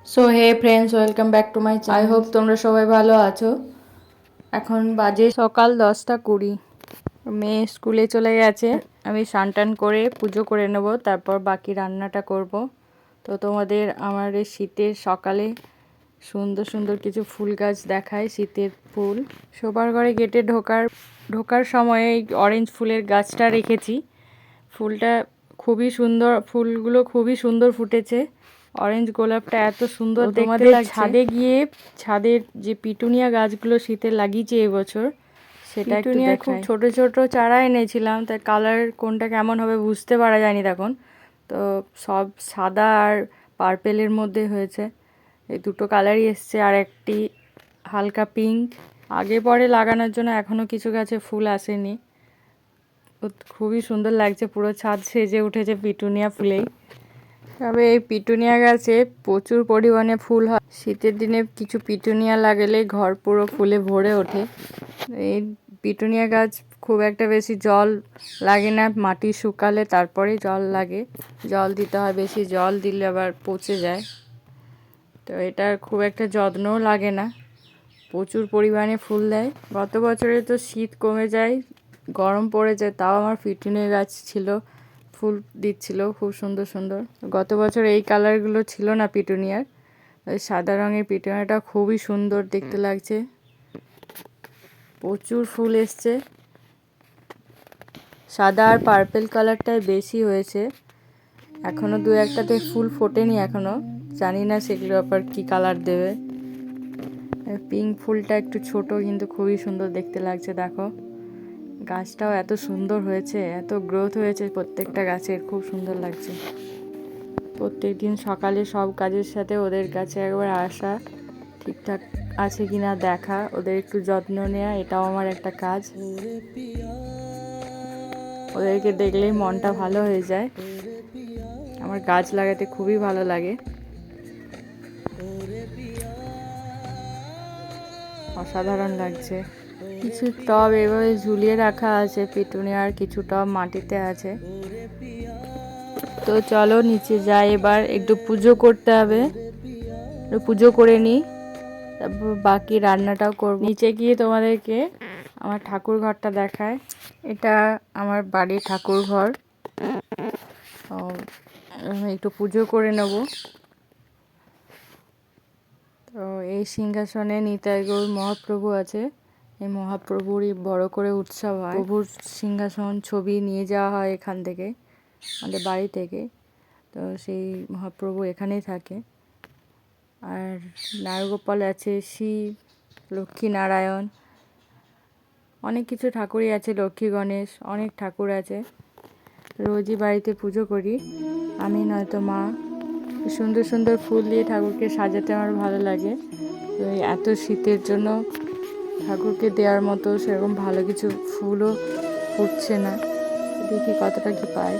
So hey friends, welcome back to my channel. I hope তোমরা সবাই ভালো আছো। এখন বাজে সকাল 10টা 20। মেয়ে স্কুলে চলে গেছে। আমি স্নান করে পুজো করে নেব, তারপর বাকি রান্নাটা করব। তো তোমাদের আমার এই শীতের সকালে সুন্দর সুন্দর কিছু ফুল গাছ দেখায়। শীতের ফুল শোবার ঘরে গেটে ঢোকার সময় এই অরেঞ্জ ফুলের গাছটা রেখেছি। ফুলটা খুবই সুন্দর, ফুলগুলো খুবই সুন্দর ফুটেছে। অরেঞ্জ গোলাপটা এত সুন্দর দেখতে লাগছে। ছাদে গিয়ে ছাদের যে পিটুনিয়া গাছগুলো শীতে লাগিয়েছি এবছর, সেটা একটু দেখাই। খুব ছোট ছোট চারা এনেছিলাম, তাই কালার কোনটা কেমন হবে বুঝতে পারা যায়নি তখন। তো সব সাদা আর পার্পেলের মধ্যে হয়েছে। এই দুটো কালারই এসছে, আর একটি হালকা পিঙ্ক। আগে পরে লাগানোর জন্য এখনও কিছু গাছে ফুল আসেনি। খুবই সুন্দর লাগছে, পুরো ছাদ সেজে উঠেছে পিটুনিয়া ফুলেই। তবে এই পিটুনিয়া গাছে প্রচুর পরিমাণে ফুল হয়। শীতের দিনে কিছু পিটুনিয়া লাগালে ঘর পুরো ফুলে ভরে ওঠে। এই পিটুনিয়া গাছ খুব একটা বেশি জল লাগে না, মাটি শুকালে তারপরেই জল লাগে। জল দিতে হয়, বেশি জল দিলে আবার পচে যায়। তো এটার খুব একটা যত্নও লাগে না, প্রচুর পরিমাণে ফুল দেয়। গত বছরে তো শীত কমে যায়, গরম পড়ে যায়, তাও আমার পিটুনিয়া গাছ ছিল, ফুল দিচ্ছিল খুব সুন্দর সুন্দর। গত বছর এই কালারগুলো ছিল না পিটুনিয়ার। ওই সাদা রঙের পিটুনিয়াটা খুবই সুন্দর দেখতে লাগছে, প্রচুর ফুল এসছে। সাদা আর পার্পেল কালারটাই বেশি হয়েছে। এখনও দু একটাতে ফুল ফোটেনি এখনও, জানি না সেগুলো আবার কী কালার দেবে। পিঙ্ক ফুলটা একটু ছোট, কিন্তু খুবই সুন্দর দেখতে লাগছে। দেখো গাছটাও এত সুন্দর হয়েছে, এত গ্রোথ হয়েছে প্রত্যেকটা গাছের, খুব সুন্দর লাগছে। প্রত্যেক দিন সকালে সব কাজের সাথে ওদের কাছে একবার আসা, ঠিকঠাক আছে কিনা দেখা, ওদের একটু যত্ন নেওয়া, এটাও আমার একটা কাজ। ওদেরকে দেখলেই মনটা ভালো হয়ে যায়। আমার গাছ লাগাতে খুবই ভালো লাগে, অসাধারণ লাগছে। কিছু টব এভাবে ঝুলিয়ে রাখা আছে পিটুনিয়ার, কিছু টব মাটিতে আছে। তো চলো নিচে যাই, এবার একটু পুজো করতে হবে, একটু পুজো করে নিই, তারপর বাকি রান্নাটাও করব। নিচে গিয়ে তোমাদেরকে আমার ঠাকুর ঘরটা দেখায়। এটা আমার বাড়ির ঠাকুর ঘর। একটু পুজো করে নেব। তো এই সিংহাসনে নিতাই গৌর মহাপ্রভু আছে। এই মহাপ্রভুরই বড় করে উৎসব হয়। প্রভুর সিংহাসন ছবি নিয়ে যাওয়া হয় এখান থেকে, আমাদের বাড়ি থেকে। তো সেই মহাপ্রভু এখানেই থাকে। আর নারগোপাল আছে, শিব, লক্ষ্মী নারায়ণ, অনেক কিছু ঠাকুরই আছে, লক্ষ্মী গণেশ, অনেক ঠাকুর আছে। রোজই বাড়িতে পুজো করি আমি, নয়তো মা। সুন্দর সুন্দর ফুল দিয়ে ঠাকুরকে সাজাতে আমার ভালো লাগে। তো এত শীতের জন্য ঠাকুরকে দেওয়ার মতো সেরকম ভালো কিছু ফুলও ফুটছে না, দেখি কতটা কি পাই।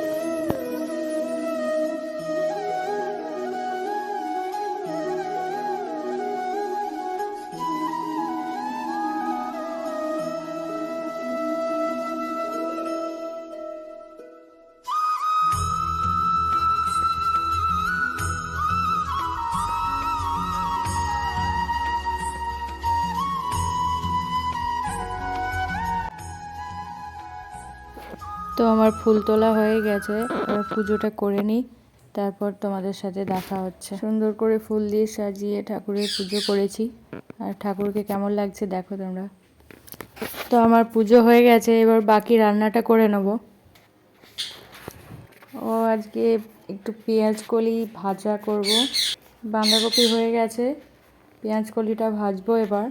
তো আমার ফুল তোলা হয়ে গেছে, এবার পুজোটা করে নিই, তারপর তোমাদের সাথে দেখা হচ্ছে। সুন্দর করে ফুল দিয়ে সাজিয়ে ঠাকুরের পুজো করেছি, আর ঠাকুরকে কেমন লাগছে দেখো তোমরা। তো আমার পুজো হয়ে গেছে, এবার বাকি রান্নাটা করে নেব। আজকে একটু পেঁয়াজ কলি ভাজা করব। বাঁধাকপি হয়ে গেছে, পেঁয়াজ কলিটা ভাজবো এবার।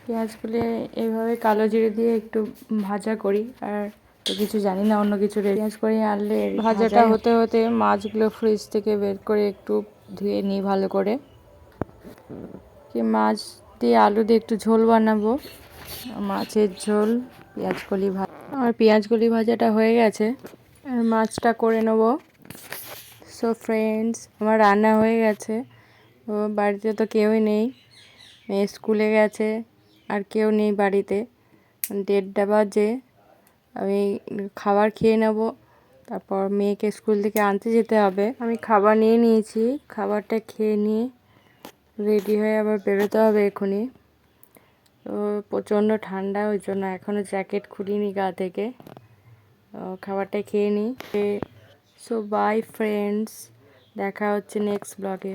পেঁয়াজ কলি এইভাবে কালো জিরে দিয়ে একটু ভাজা করি, আর তো কিছু জানি না অন্য কিছু। পেঁয়াজ কলি আনলে ভাজাটা হতে হতে মাছগুলো ফ্রিজ থেকে বের করে একটু ধুয়ে নিই ভালো করে। কি মাছ দিয়ে আলু দিয়ে একটু ঝোল বানাবো, মাছের ঝোল। পেঁয়াজ কলি আমার পেঁয়াজ কলি ভাজাটা হয়ে গেছে, আর মাছটা করে নেব। সো ফ্রেন্ডস, আমার রান্না হয়ে গেছে। ও বাড়িতে তো কেউই নেই, মেয়ে স্কুলে গেছে, আর কেউ নেই বাড়িতে। 1:30 বাজে, আমি খাবার খেয়ে নেব, তারপর মেয়েকে স্কুল থেকে আনতে যেতে হবে। আমি খাবার নিয়ে নিয়েছি, খাবারটা খেয়ে নিয়ে রেডি হয়ে আবার বেরোতে হবে এখনই। তো প্রচণ্ড ঠান্ডা, ওই জন্য এখনও জ্যাকেট খুলিনি গা থেকে। খাবারটা খেয়ে নিই। সো বাই ফ্রেন্ডস, দেখা হচ্ছে নেক্সট ব্লগে।